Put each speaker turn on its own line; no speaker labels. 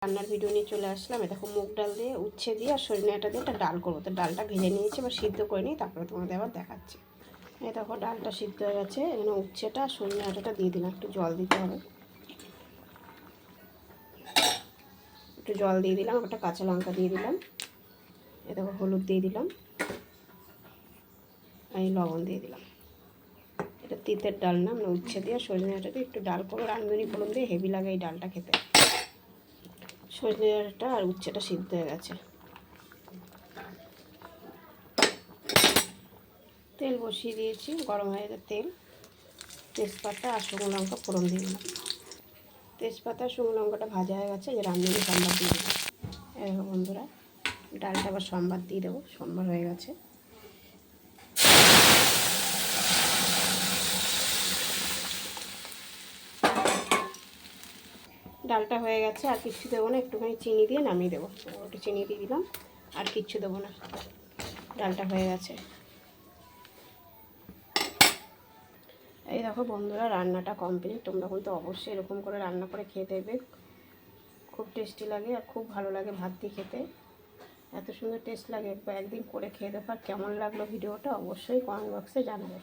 রান্নার ভিডিও নিয়ে চলে আসলাম। দেখো মুগ ডাল দিয়ে, উচ্ছে দিয়ে আর সজনে ডাঁটা দিয়ে একটা ডাল করবো। তো ডালটা ভেজে নিয়েছি, এবার সিদ্ধ করে নিই, তারপরে তোমাদের আবার দেখাচ্ছি। এই দেখো ডালটা সিদ্ধ হয়ে গেছে। এখানে উচ্ছেটা আর সজনে ডাঁটাটা দিয়ে দিলাম, একটু জল দিতে হবে। একটু জল দিয়ে দিলাম, একটা কাঁচা লঙ্কা দিয়ে দিলাম, এই দেখো হলুদ দিয়ে দিলাম, এই লবণ দিয়ে দিলাম। এটা তিতের ডাল না, মানে উচ্ছে দিয়ে সজনে ডাঁটা দিয়ে একটু ডাল করবো, রাঁধুনি ফোড়ন দিয়ে, হেভি লাগে এই ডালটা খেতে। সজনে ডাঁটা আর উচ্ছেটা সিদ্ধ হয়ে গেছে। তেল বসিয়ে দিয়েছি, গরম হয়ে গেছে তেল। তেজপাতা আর শুকনো লঙ্কা ফোড়ন দিয়ে দিলাম। তেজপাতা শুকনো লঙ্কাটা ভাজা হয়ে গেছে, যে রাঁধুনি সম্বাদ দিয়ে দিলাম। এরকম বন্ধুরা, ডালটা আবার সম্বাদ দিয়ে দেবো, সম্বাদ হয়ে গেছে। ডালটা হয়ে গেছে, আর কিচ্ছু দেবো না, একটুখানি চিনি দিয়ে নামিয়ে দেবো। একটু চিনি দিয়ে দিলাম, আর কিচ্ছু দেবো না, ডালটা হয়ে গেছে। এই দেখো বন্ধুরা, রান্নাটা কমপ্লিট। তোমরা কিন্তু অবশ্যই এরকম করে রান্না করে খেয়ে দেখবে, খুব টেস্টি লাগে আর খুব ভালো লাগে ভাত দিয়ে খেতে। এত সুন্দর টেস্ট লাগে, একদিন করে খেয়ে দেখো। আর কেমন লাগলো ভিডিওটা অবশ্যই কমেন্ট বক্সে জানাবে।